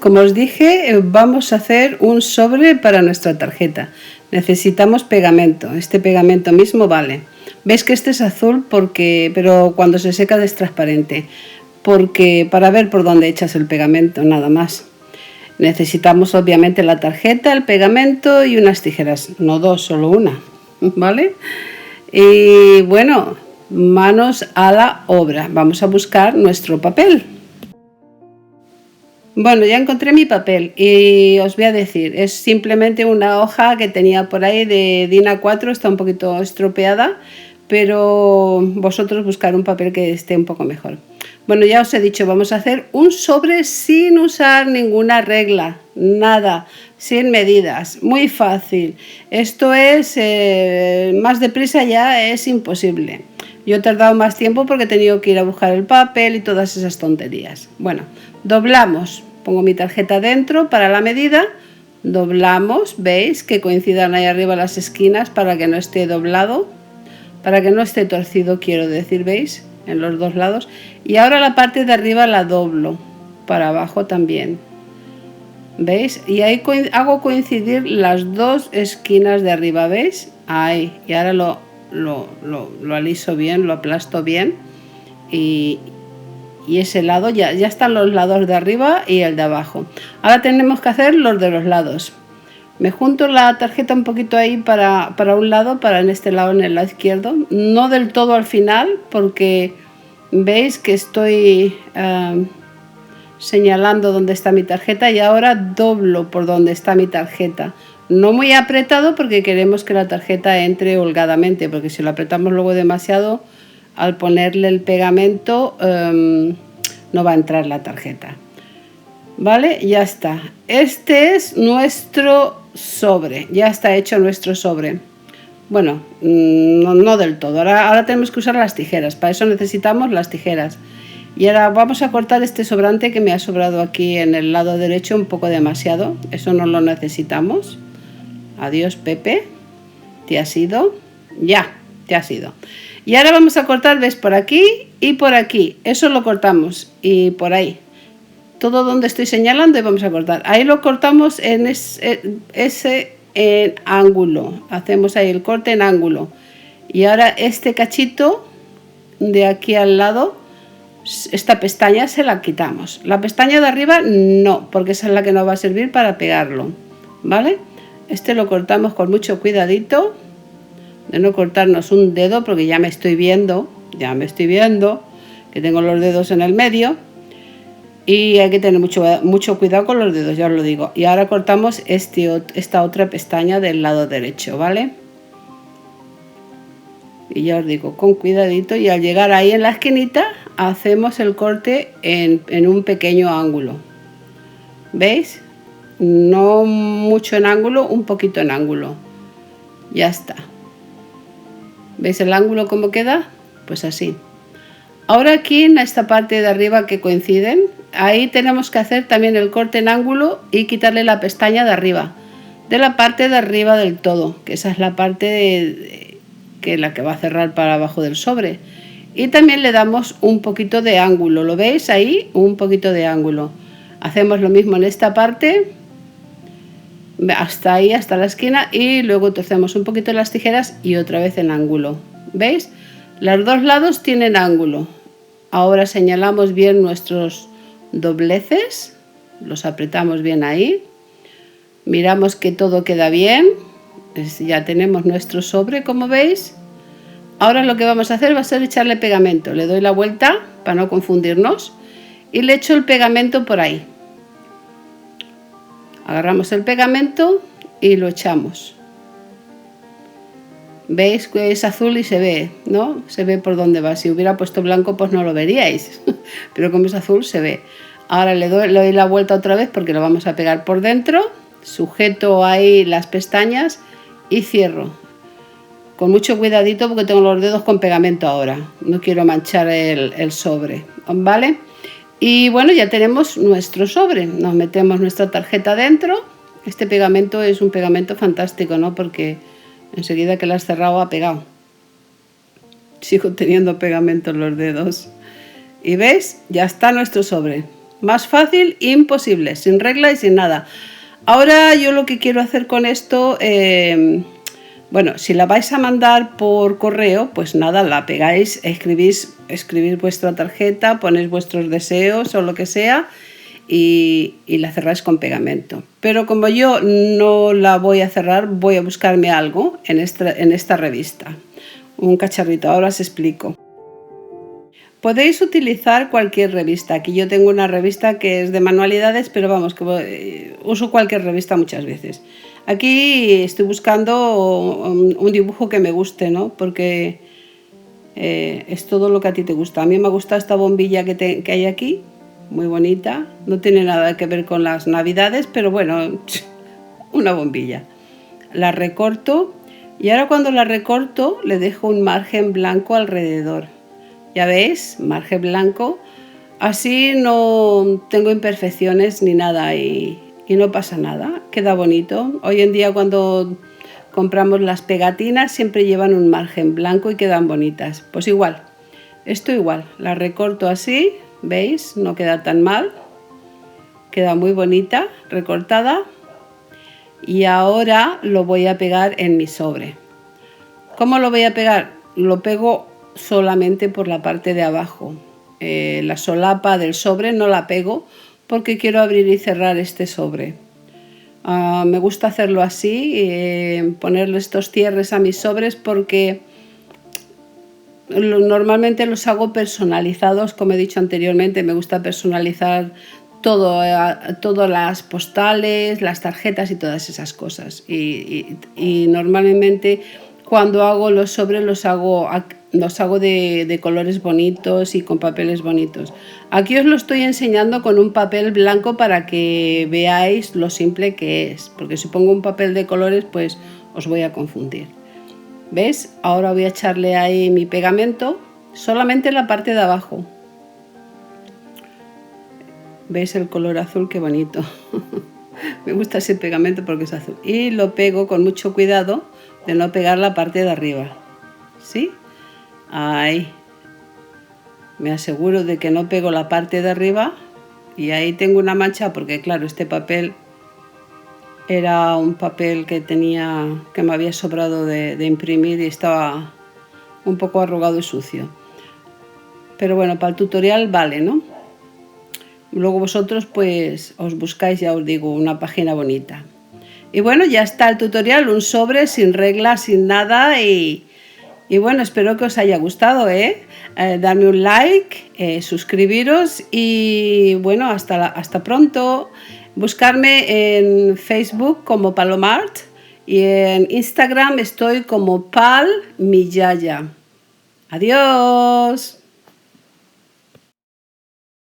Como os dije, vamos a hacer un sobre para nuestra tarjeta. Necesitamos pegamento, este pegamento mismo vale. Veis que este es azul pero cuando se seca es transparente, porque para ver por dónde echas el pegamento, nada más. Necesitamos obviamente la tarjeta, el pegamento y unas tijeras, no dos, solo una, ¿vale? Y bueno, manos a la obra, vamos a buscar nuestro papel. Bueno, ya encontré mi papel y os voy a decir, es simplemente una hoja que tenía por ahí de DIN A4, está un poquito estropeada, pero vosotros buscar un papel que esté un poco mejor. Bueno, ya os he dicho, vamos a hacer un sobre sin usar ninguna regla, nada, sin medidas, muy fácil. Esto es, más deprisa ya es imposible. Yo he tardado más tiempo porque he tenido que ir a buscar el papel y todas esas tonterías. Bueno, doblamos, pongo mi tarjeta dentro para la medida, doblamos, veis que coincidan ahí arriba las esquinas para que no esté doblado, para que no esté torcido, quiero decir, veis, en los dos lados. Y ahora la parte de arriba la doblo, para abajo también, veis, y ahí hago coincidir las dos esquinas de arriba, veis, ahí, y ahora lo aliso bien, lo aplasto bien y ese lado ya están los lados de arriba y el de abajo. Ahora tenemos que hacer los de los lados. Me junto la tarjeta un poquito ahí para un lado, en este lado, en el lado izquierdo, no del todo al final porque veis que estoy señalando dónde está mi tarjeta y ahora doblo por donde está mi tarjeta. No muy apretado porque queremos que la tarjeta entre holgadamente, porque si lo apretamos luego demasiado, al ponerle el pegamento no va a entrar la tarjeta. ¿Vale? Ya está. Este es nuestro sobre. Ya está hecho nuestro sobre. Bueno, no del todo. Ahora tenemos que usar las tijeras. Para eso necesitamos las tijeras. Y ahora vamos a cortar este sobrante que me ha sobrado aquí en el lado derecho un poco demasiado. Eso no lo necesitamos. Adiós, Pepe, te has ido, ya, te has ido. Y ahora vamos a cortar, ves, por aquí y por aquí, eso lo cortamos, y por ahí, todo donde estoy señalando y vamos a cortar. Ahí lo cortamos en ese ángulo, hacemos ahí el corte en ángulo. Y ahora este cachito de aquí al lado, esta pestaña se la quitamos. La pestaña de arriba no, porque esa es la que nos va a servir para pegarlo, ¿vale? Este lo cortamos con mucho cuidadito, de no cortarnos un dedo, porque ya me estoy viendo que tengo los dedos en el medio y hay que tener mucho cuidado con los dedos, ya os lo digo. Y ahora cortamos esta otra pestaña del lado derecho, ¿vale? Y ya os digo, con cuidadito, y al llegar ahí en la esquinita hacemos el corte en un pequeño ángulo, ¿veis? No mucho en ángulo, un poquito en ángulo. Ya está. ¿Veis el ángulo cómo queda? Pues así. Ahora aquí en esta parte de arriba que coinciden, ahí tenemos que hacer también el corte en ángulo y quitarle la pestaña de arriba, de la parte de arriba del todo, que esa es la parte que la que va a cerrar para abajo del sobre. Y también le damos un poquito de ángulo, ¿lo veis ahí? Un poquito de ángulo. Hacemos lo mismo en esta parte, hasta ahí, hasta la esquina, y luego torcemos un poquito las tijeras y otra vez en ángulo. ¿Veis? Los dos lados tienen ángulo. Ahora señalamos bien nuestros dobleces, los apretamos bien ahí, miramos que todo queda bien, ya tenemos nuestro sobre, como veis. Ahora lo que vamos a hacer va a ser echarle pegamento. Le doy la vuelta para no confundirnos y le echo el pegamento por ahí. Agarramos el pegamento y lo echamos. ¿Veis que es azul y se ve, ¿no? Se ve por dónde va. Si hubiera puesto blanco, pues no lo veríais. Pero como es azul, se ve. Ahora le doy la vuelta otra vez porque lo vamos a pegar por dentro. Sujeto ahí las pestañas y cierro. Con mucho cuidadito porque tengo los dedos con pegamento ahora. No quiero manchar el sobre, ¿vale? Y bueno, ya tenemos nuestro sobre. Nos metemos nuestra tarjeta dentro. Este pegamento es un pegamento fantástico, ¿no? Porque enseguida que lo has cerrado ha pegado. Sigo teniendo pegamento en los dedos. Y ¿ves? Ya está nuestro sobre. Más fácil, imposible, sin regla y sin nada. Ahora yo lo que quiero hacer con esto, bueno, si la vais a mandar por correo, pues nada, la pegáis, escribís vuestra tarjeta, ponéis vuestros deseos o lo que sea y la cerráis con pegamento. Pero como yo no la voy a cerrar, voy a buscarme algo en esta revista. Un cacharrito, ahora os explico. Podéis utilizar cualquier revista. Aquí yo tengo una revista que es de manualidades, pero vamos, que uso cualquier revista muchas veces. Aquí estoy buscando un dibujo que me guste, ¿no? Porque es todo lo que a ti te gusta. A mí me gusta esta bombilla que hay aquí, muy bonita. No tiene nada que ver con las navidades, pero bueno, una bombilla. La recorto y ahora cuando la recorto le dejo un margen blanco alrededor. Ya veis, margen blanco. Así no tengo imperfecciones ni nada y no pasa nada. Queda bonito. Hoy en día cuando compramos las pegatinas siempre llevan un margen blanco y quedan bonitas. Pues igual, esto igual. La recorto así, ¿veis? No queda tan mal. Queda muy bonita, recortada. Y ahora lo voy a pegar en mi sobre. ¿Cómo lo voy a pegar? Lo pego solamente por la parte de abajo. La solapa del sobre no la pego porque quiero abrir y cerrar este sobre. Me gusta hacerlo así, ponerle estos cierres a mis sobres porque normalmente los hago personalizados, como he dicho anteriormente. Me gusta personalizar todas las postales, las tarjetas y todas esas cosas. Y normalmente cuando hago los sobres los hago de colores bonitos y con papeles bonitos. Aquí os lo estoy enseñando con un papel blanco para que veáis lo simple que es, porque si pongo un papel de colores pues os voy a confundir. ¿Ves? Ahora voy a echarle ahí mi pegamento, solamente en la parte de abajo. ¿Veis el color azul? Qué bonito. Me gusta ese pegamento porque es azul. Y lo pego con mucho cuidado de no pegar la parte de arriba. ¿Sí? Ahí. Me aseguro de que no pego la parte de arriba. Y ahí tengo una mancha porque, claro, este papel era un papel que me había sobrado de imprimir y estaba un poco arrugado y sucio. Pero bueno, para el tutorial vale, ¿no? Luego vosotros pues os buscáis, ya os digo, una página bonita. Y bueno, ya está el tutorial, un sobre sin reglas, sin nada y bueno, espero que os haya gustado, dadme un like, suscribiros y bueno, hasta pronto. Buscarme en Facebook como Palomart y en Instagram estoy como Pal Mi Yaya. Adiós.